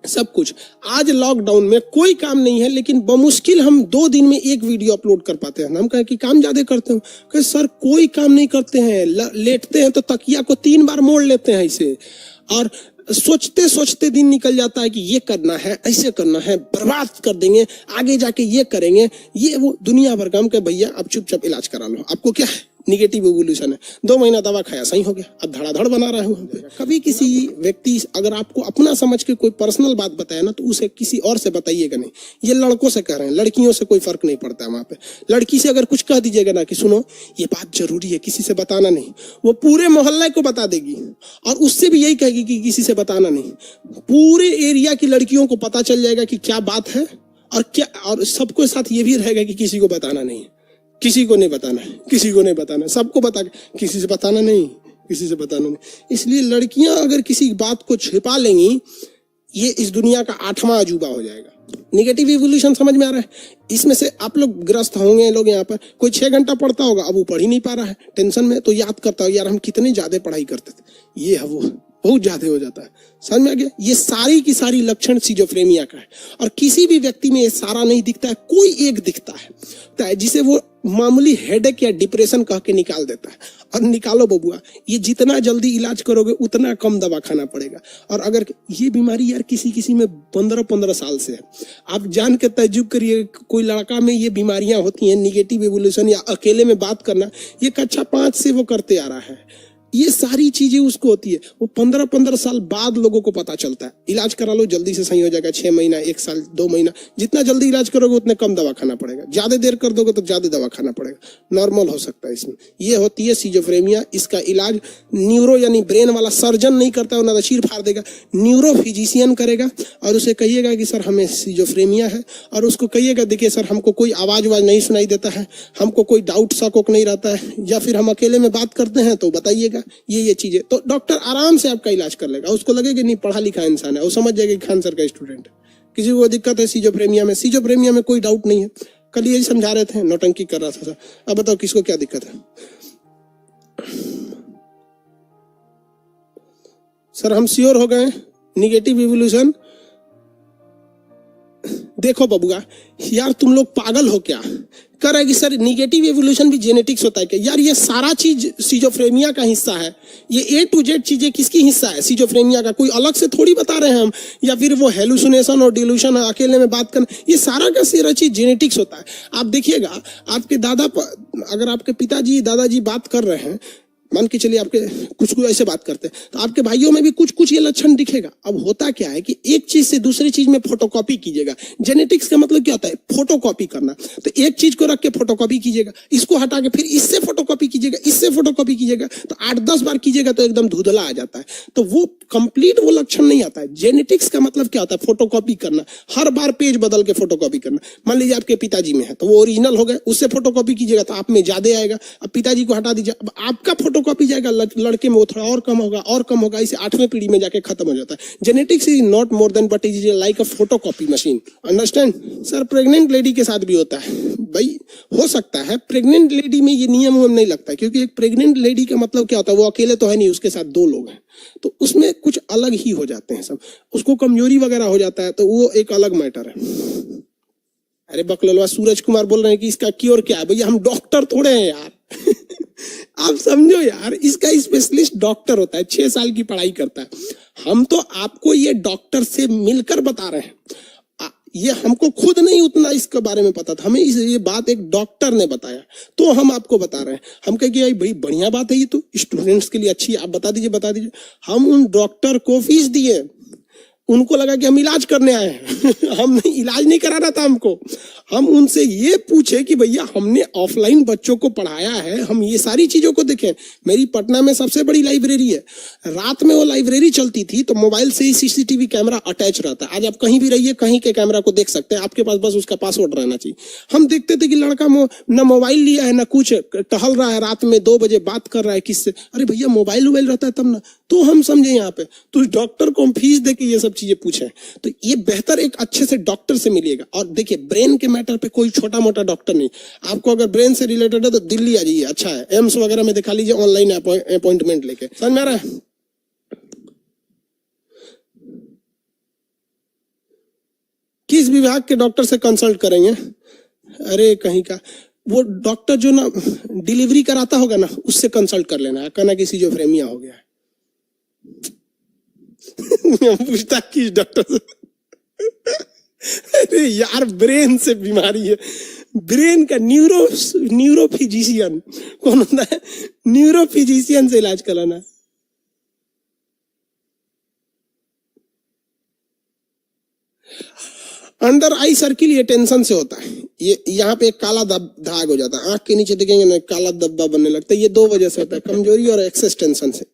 सब कुछ। आज लॉकडाउन में कोई काम नहीं है, लेकिन बमुश्किल हम 2 दिन में एक वीडियो अपलोड कर पाते हैं। हम कहें कि काम ज्यादा करते हो, कहे सर कोई काम नहीं करते हैं, लेटते हैं तो तकिया को 3 बार मोड़ लेते हैं इसे, और सोचते सोचते दिन निकल जाता है कि ये करना है, ऐसे करना है, बर्बाद कर देंगे, आगे जाके ये करेंगे, ये वो दुनिया भर काम के। भैया अब चुपचाप इलाज करा लो, आपको क्या है, निगेटिव एवोल्यूशन है। 2 महीना दवा खाया सही हो गया, अब धड़ाधड़ बना रहा हूँ। कभी किसी व्यक्ति अगर आपको अपना समझ के कोई पर्सनल बात बताए ना, तो उसे किसी और से बताइएगा नहीं। ये लड़कों से कह रहे हैं, लड़कियों से कोई फर्क नहीं पड़ता है वहां पे। लड़की से अगर कुछ कह दीजिएगा ना कि सुनो ये बात जरूरी है, किसी से बताना नहीं, वो पूरे मोहल्ले को बता देगी, और उससे भी यही कहेगी कि किसी से बताना नहीं। पूरे एरिया की लड़कियों को पता चल जाएगा कि क्या बात है, और क्या, और सबको साथ ये भी रहेगा कि किसी को बताना नहीं, किसी को नहीं बताना है, किसी को नहीं बताना है, सबको बता, किसी से बताना नहीं, किसी से बताना नहीं। इसलिए लड़कियां अगर किसी बात को छिपा लेंगी, ये इस दुनिया का 8वां अजूबा हो जाएगा। निगेटिव इवोल्यूशन समझ में आ रहा है? इसमें से आप लोग ग्रस्त होंगे। लोग यहाँ पर कोई 6 घंटा पढ़ता होगा, अब वो पढ़ ही नहीं पा रहा है, टेंशन में, तो याद करता हो यार हम कितने ज्यादा पढ़ाई करते थे, ये है वो, बहुत ज्यादा हो जाता है। समझ में आ गया? ये सारी की सारी लक्षण सिजोफ्रेनिया का है, और किसी भी व्यक्ति में ये सारा नहीं दिखता है, कोई एक दिखता है जिसे वो मामूली हेडेक या डिप्रेशन कह के निकाल देता है। और निकालो बबुआ, ये जितना जल्दी इलाज करोगे उतना कम दवा खाना पड़ेगा। और अगर ये बीमारी यार किसी में 15-15 साल से है, आप जान के तजुब करिए, कोई लड़का में ये बीमारियां होती हैं, निगेटिव एवोल्यूशन या अकेले में बात करना, ये कक्षा 5 से वो करते आ रहा है। ये सारी चीजें उसको होती है, वो 15-15 साल बाद लोगों को पता चलता है। इलाज करा लो, जल्दी से सही हो जाएगा। 6 महीना, 1 साल, 2 महीना, जितना जल्दी इलाज करोगे उतने कम दवा खाना पड़ेगा। ज्यादा देर कर दोगे तो ज्यादा दवा खाना पड़ेगा। नॉर्मल हो सकता है इसमें। ये होती है सिजोफ्रेनिया। इसका इलाज न्यूरो यानी ब्रेन वाला सर्जन नहीं करता है, ना चीर फाड़ देगा, न्यूरो फिजिशियन करेगा। और उसे कहिएगा कि सर हमें सिजोफ्रेनिया है, और उसको कहिएगा देखिए सर हमको कोई आवाज नहीं सुनाई देता है, हमको कोई डाउट शक नहीं रहता है, या फिर हम अकेले में बात करते हैं तो बताइएगा ये चीजें, तो डॉक्टर आराम से आपका इलाज कर लेगा। उसको लगेगा नहीं पढ़ा लिखा इंसान है, वो समझ जाएगा कि खान सर का स्टूडेंट है। किसी को दिक्कत है सिजोफ्रेनिया में, सिजोफ्रेनिया में कोई डाउट नहीं है। कल यही समझा रहे थे, नौटंकी कर रहा था सर। अब बताओ किसको क्या दिक्कत है? सर हम श्योर हो गए निगेटिव इवोल्यूशन। देखो बबुआ, यार तुम लोग पागल हो क्या? कर रहे कि सर निगेटिव एवोल्यूशन भी जेनेटिक्स होता है क्या? यार ये सारा चीज सिजोफ्रेनिया का हिस्सा है। ये A to Z चीजें किसकी हिस्सा है? सिजोफ्रेनिया का। कोई अलग से थोड़ी बता रहे हैं हम, या फिर वो हेलुसिनेशन और डिल्यूशन अकेले में बात करना, ये सारा का सारा चीज जेनेटिक्स होता है। आप देखिएगा, आपके अगर आपके पिताजी दादाजी बात कर रहे हैं, मान के चलिए आपके कुछ ऐसे बात करते हैं, तो आपके भाइयों में भी कुछ ये लक्षण दिखेगा। अब होता क्या है कि एक चीज से दूसरी चीज में फोटोकॉपी कीजिएगा। जेनेटिक्स का मतलब क्या होता है? फोटोकॉपी करना। तो एक चीज को रख के फोटोकॉपी कीजिएगा, इसको हटा के फिर इससे फोटोकॉपी कीजिएगा, इससे फोटोकॉपी कीजिएगा, तो 8-10 बार कीजिएगा तो एकदम धुंधला आ जाता है। तो वो कंप्लीट वो लक्षण नहीं आता है। जेनेटिक्स का मतलब क्या होता है? फोटोकॉपी करना, हर बार पेज बदल के फोटोकॉपी करना। मान लीजिए आपके पिताजी में है तो वो ओरिजिनल हो गए, उससे फोटोकॉपी कीजिएगा तो आप में ज्यादा आएगा। अब पिताजी को हटा दीजिए, अब आपका फोटोकॉपी जाएगा, लड़के में वो थोड़ा और कम होगा, और कम होगा, इसे 8वें पीढ़ी में जाके खत्म हो जाता है। Genetics is not more than but is like a photocopy machine. Understand? Sir pregnant lady के साथ भी होता है भाई, हो सकता है। प्रेग्नेंट लेडी में ये नियम नहीं लगता, क्योंकि एक प्रेग्नेंट लेडी का मतलब क्या होता है? वो अकेले तो है नहीं, उसके साथ 2 लोग हैं, तो उसमें कुछ अलग ही हो जाते हैं सब। उसको कमजोरी वगैरह हो जाता है, तो वो एक अलग मैटर है। अरे बकलोलवा सूरज कुमार बोल रहे हैं कि इसका क्योर क्या है? भैया हम डॉक्टर थोड़े हैं यार आप समझो यार, इसका स्पेशलिस्ट डॉक्टर होता है, 6 साल की पढ़ाई करता है। हम तो आपको ये डॉक्टर से मिलकर बता रहे हैं, ये हमको खुद नहीं उतना इसके बारे में पता था, हमें ये बात एक डॉक्टर ने बताया तो हम आपको बता रहे हैं। हम कहेंगे भाई बढ़िया बात है, ये तो स्टूडेंट्स के लिए अच्छी है, आप बता दीजिए। हम उन डॉक्टर को फीस दिए, उनको लगा कि हम इलाज करने आए हैं हम नहीं, इलाज नहीं कराना था हमको। हम उनसे ये पूछे कि भैया हमने ऑफलाइन बच्चों को पढ़ाया है, हम ये सारी चीजों को देखें। मेरी पटना में सबसे बड़ी लाइब्रेरी है, रात में वो लाइब्रेरी चलती थी तो मोबाइल से ही CCTV कैमरा अटैच रहता है। आज आप कहीं भी रहिए, कहीं के कैमरा को देख सकते हैं, आपके पास बस उसका पासवर्ड रहना चाहिए। हम देखते थे कि लड़का न मोबाइल लिया है, न कुछ, टहल रहा है रात में 2 बजे, बात कर रहा है किससे। अरे भैया मोबाइल रहता है तब ना, तो हम समझे यहाँ पे तो डॉक्टर को हम फीस दे के ये सब चीजें पूछे, तो ये बेहतर एक अच्छे से डॉक्टर से मिलिएगा। और देखिए ब्रेन के मैटर पे कोई छोटा मोटा डॉक्टर नहीं, आपको अगर ब्रेन से रिलेटेड है तो दिल्ली आ जाइए, अच्छा है, एम्स वगैरह में दिखा लीजिए ऑनलाइन अपॉइंटमेंट लेके। समझ में आ रहा है? विभाग के डॉक्टर से कंसल्ट करेंगे। अरे कहीं का वो डॉक्टर जो ना डिलीवरी कराता होगा ना, उससे कंसल्ट कर लेना, कहना कि सिजोफ्रेनिया हो गया है। पूछता किस डॉक्टर से? अरे यार ब्रेन से बीमारी है, ब्रेन का न्यूरोफिजिशियन कौन होता है, न्यूरोफिजिशियन से इलाज कराना। अंडर आई सर्किल ये टेंशन से होता है, ये यहाँ पे एक काला दाग हो जाता है, आंख के नीचे देखेंगे ना काला धब्बा बनने लगता है, ये 2 वजह से होता है, कमजोरी और एक्सेस टेंशन से।